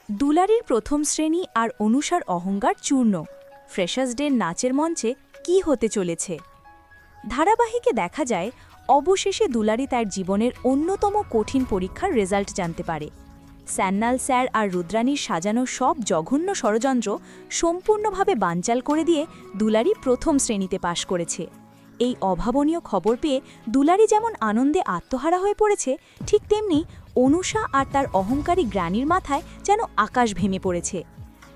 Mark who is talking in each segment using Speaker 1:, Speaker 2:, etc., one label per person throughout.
Speaker 1: দুলারীর প্রথম শ্রেণী আর অনুষার অহংকার চূর্ণ। ফ্রেশার্স ডের নাচের মঞ্চে কি হতে চলেছে? ধারাবাহিকে দেখা যায় অবশেষে দুলারী তার জীবনের অন্যতম কঠিন পরীক্ষার রেজাল্ট জানতে পারে। স্যান্নাল স্যার আর রুদ্রাণীর সাজানো সব জঘন্য ষড়যন্ত্র সম্পূর্ণভাবে বানচাল করে দিয়ে দুলারী প্রথম শ্রেণীতে পাশ করেছে। এই অভাবনীয় খবর পেয়ে দুলারী যেমন আনন্দে আত্মহারা হয়ে পড়েছে, ঠিক তেমনি অনুষা আর তার অহংকারী গ্রানির মাথায় যেন আকাশ ভেঙে পড়েছে।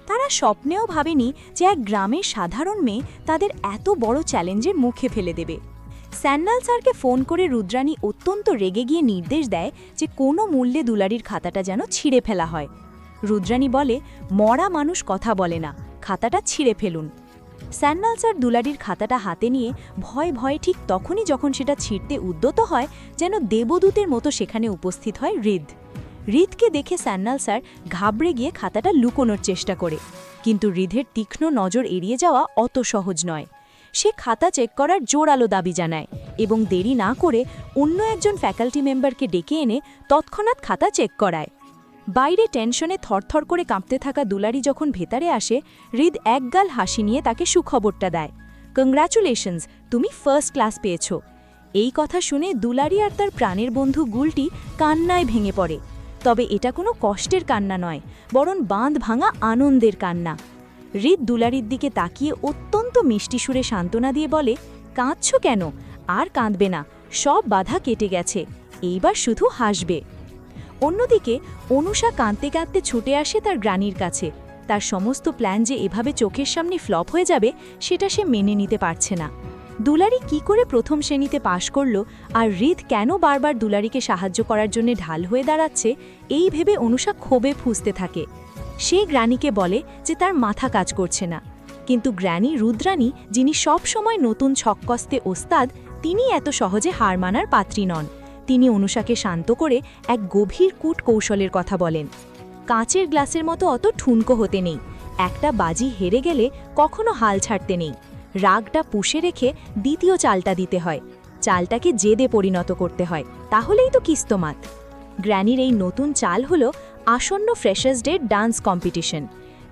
Speaker 1: তারা স্বপ্নেও ভাবেনি যে এক গ্রামের সাধারণ মেয়ে তাদের এত বড় চ্যালেঞ্জের মুখে ফেলে দেবে। স্যান্নাল স্যারকে ফোন করে রুদ্রাণী অত্যন্ত রেগে গিয়ে নির্দেশ দেয় যে কোনো মূল্যে দুলারীর খাতাটা যেন ছিঁড়ে ফেলা হয়। রুদ্রাণী বলে, মরা মানুষ কথা বলে না, খাতাটা ছিঁড়ে ফেলুন। স্যান্নাল স্যার দুলারীর খাতাটা হাতে নিয়ে ভয়ে ভয়ে ঠিক তখনই যখন সেটা ছিঁড়তে উদ্যত হয়, যেন দেবদূতের মতো সেখানে উপস্থিত হয় হৃদ। হৃদকে দেখে স্যান্নাল স্যার ঘাবড়ে গিয়ে খাতাটা লুকোনোর চেষ্টা করে, কিন্তু হৃদের তীক্ষ্ণ নজর এড়িয়ে যাওয়া অত সহজ নয়। সে খাতা চেক করার জোরালো দাবি জানায় এবং দেরি না করে অন্য একজন ফ্যাকাল্টি মেম্বারকে ডেকে এনে তৎক্ষণাৎ খাতা চেক করায়। বাইরে টেনশনে থরথর করে কাঁপতে থাকা দুলারী যখন ভেতরে আসে, হৃদ একগাল হাসি নিয়ে তাকে সুখবরটা দেয়, কংগ্রাচুলেশনস, তুমি ফার্স্ট ক্লাস পেয়েছ। এই কথা শুনে দুলারী আর তার প্রাণের বন্ধু গুলটি কান্নায় ভেঙে পড়ে। তবে এটা কোনো কষ্টের কান্না নয়, বরং বাঁধ ভাঙা আনন্দের কান্না। হৃদ দুলারীর দিকে তাকিয়ে অত্যন্ত মিষ্টি সুরে সান্ত্বনা দিয়ে বলে, কাঁদছ কেন? আর কাঁদবে না, সব বাধা কেটে গেছে, এইবার শুধু হাসবে। অন্যদিকে অনুষা কাঁদতে কাঁদতে ছুটে আসে তার গ্রানির কাছে। তার সমস্ত প্ল্যান যে এভাবে চোখের সামনে ফ্লপ হয়ে যাবে সেটা সে মেনে নিতে পারছে না। দুলারী কি করে প্রথম শ্রেণীতে পাশ করল আর হৃদ কেন বারবার দুলারীকে সাহায্য করার জন্য ঢাল হয়ে দাঁড়াচ্ছে, এই ভেবে অনুষা ক্ষোভে ফুঁসতে থাকে। সে গ্রানিকে বলে যে তার মাথা কাজ করছে না, কিন্তু গ্র্যানি রুদ্রাণী, যিনি সব সময় নতুন ছক্কস্তে ওস্তাদ, তিনি এত সহজে হার মানার পাত্রী নন। তিনি অনুষাকে শান্ত করে এক গভীর কূট কৌশলের কথা বলেন। কাঁচের গ্লাসের মতো অত ঠুনকো হতে নেই, একটা বাজি হেরে গেলে কখনো হাল ছাড়তে নেই। রাগটা পুষে রেখে দ্বিতীয় চালটা দিতে হয়, চালটাকে জেদে পরিণত করতে হয়, তাহলেই তো কিস্তমাত। গ্র্যানির এই নতুন চাল হলো আসন্ন freshers day dance competition.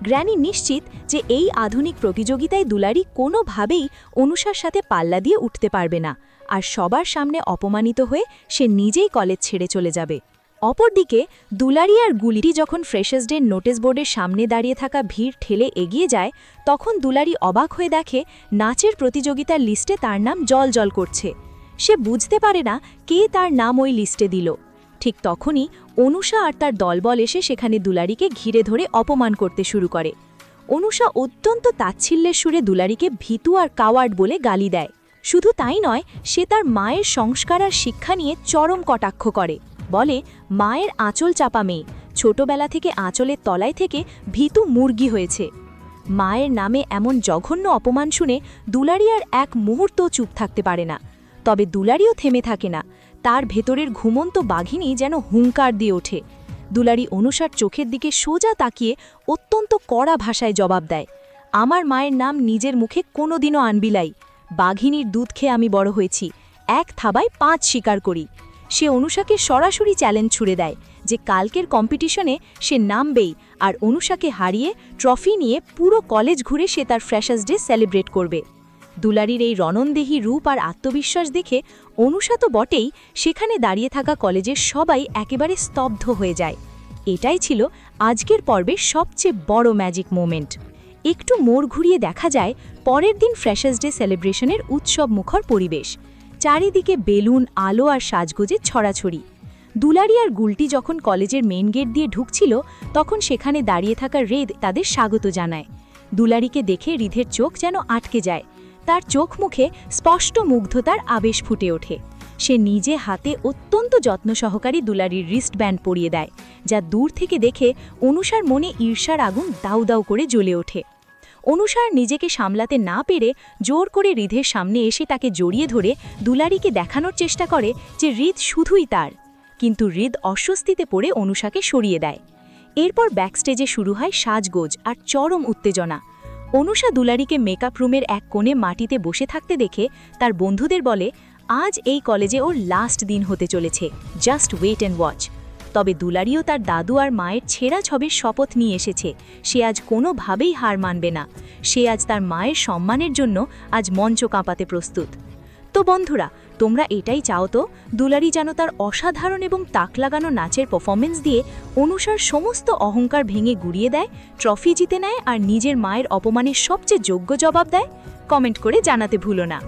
Speaker 1: Granny নিশ্চিত যে এই আধুনিক প্রতিযোগিতায় দুলারী কোনোভাবেই অনুষার সাথে পাল্লা দিয়ে উঠতে পারবে না, আর সবার সামনে অপমানিত হয়ে সে নিজেই কলেজ ছেড়ে চলে যাবে। অপরদিকে দুলারী আর গুলিটি যখন ফ্রেশার্স ডে নোটিস বোর্ডের সামনে দাঁড়িয়ে থাকা ভিড় ঠেলে এগিয়ে যায়, তখন দুলারী অবাক হয়ে দেখে নাচের প্রতিযোগিতার লিস্টে তার নাম জল করছে। সে বুঝতে পারে না কে তার নাম ওই লিস্টে দিল। ঠিক তখনই অনুষা আর তার দলবল এসে সেখানে দুলারীকে ঘিরে ধরে অপমান করতে শুরু করে। অনুষা অত্যন্ত তাচ্ছিল্যের সুরে দুলারীকে ভীতু আর কাওয়ার্ড বলে গালি দেয়। শুধু তাই নয়, সে তার মায়ের সংস্কার আর শিক্ষা নিয়ে চরম কটাক্ষ করে, বলে মায়ের আঁচল চাপা মেয়ে, ছোটবেলা থেকে আঁচলের তলায় থেকে ভীতু মুরগি হয়েছে। মায়ের নামে এমন জঘন্য অপমান শুনে দুলারী আর এক মুহূর্ত চুপ থাকতে পারে না। তবে দুলারীও থেমে থাকে না, তার ভেতরের ঘুমন্ত বাঘিনী যেন হুঙ্কার দিয়ে ওঠে। দুলারী অনুষার চোখের দিকে সোজা তাকিয়ে অত্যন্ত কড়া ভাষায় জবাব দেয়, আমার মায়ের নাম নিজের মুখে কোনোদিনও আনবিলাই। বাঘিনীর দুধ খেয়ে আমি বড় হয়েছি, এক থাবায় 5 শিকার করি। সে অনুষাকে সরাসরি চ্যালেঞ্জ ছুড়ে দেয় যে কালকের কম্পিটিশনে সে নামবেই, আর অনুষাকে হারিয়ে ট্রফি নিয়ে পুরো কলেজ ঘুরে সে তার ফ্রেশার্স ডে সেলিব্রেট করবে। দুলারীর এই রণনদেহী রূপ আর আত্মবিশ্বাস দেখে অনুষা তো বটেই, সেখানে দাঁড়িয়ে থাকা কলেজের সবাই একেবারে স্তব্ধ হয়ে যায়। এটাই ছিল আজকের পর্বের সবচেয়ে বড় ম্যাজিক মোমেন্ট। একটু মোড় ঘুরিয়ে দেখা যায় পরের দিন ফ্রেশার্স ডে সেলিব্রেশনের উৎসব মুখর পরিবেশ। চারিদিকে বেলুন, আলো আর সাজগোজের ছড়াছড়ি। দুলারী আর গুলটি যখন কলেজের মেইন গেট দিয়ে ঢুকছিল, তখন সেখানে দাঁড়িয়ে থাকা হৃদ তাদের স্বাগত জানায়। দুলারীকে দেখে হৃদের চোখ যেন আটকে যায়, তার চোখ মুখে স্পষ্ট মুগ্ধতার আবেশ ফুটে ওঠে। সে নিজে হাতে অত্যন্ত যত্ন সহকারী দুলারীর রিস্ট ব্যান্ড পরিয়ে দেয়, যা দূর থেকে দেখে অনুষার মনে ঈর্ষার আগুন দাউ দাউ করে জ্বলে ওঠে। অনুষার নিজেকে সামলাতে না পেরে জোর করে হৃদের সামনে এসে তাকে জড়িয়ে ধরে দুলারীকে দেখানোর চেষ্টা করে যে হৃদ শুধুই তার, কিন্তু হৃদ অস্বস্তিতে পড়ে অনুষাকে সরিয়ে দেয়। এরপর ব্যাকস্টেজে শুরু হয় সাজগোজ আর চরম উত্তেজনা। অনুষা দুলারীকে মেকআপ রুমের এক কোণে মাটিতে বসে থাকতে দেখে তার বন্ধুদের বলে, আজ এই কলেজে ওর লাস্ট দিন হতে চলেছে, জাস্ট ওয়েট অ্যান্ড ওয়াচ। তবে দুলারিও তার দাদু আর মায়ের ছেঁড়া ছবির শপথ নিয়ে এসেছে। সে আজ কোনোভাবেই হার মানবে না। সে আজ তার মায়ের সম্মানের জন্য আজ মঞ্চ কাঁপাতে প্রস্তুত। তো বন্ধুরা, তোমরা এটাই চাও তো দুলারি যেন তার অসাধারণ এবং তাক লাগানো নাচের পারফরমেন্স দিয়ে অনুষার সমস্ত অহংকার ভেঙে গুড়িয়ে দেয়, ট্রফি জিতে নেয় আর নিজের মায়ের অপমানের সবচেয়ে যোগ্য জবাব দেয়? কমেন্ট করে জানাতে ভুলো না।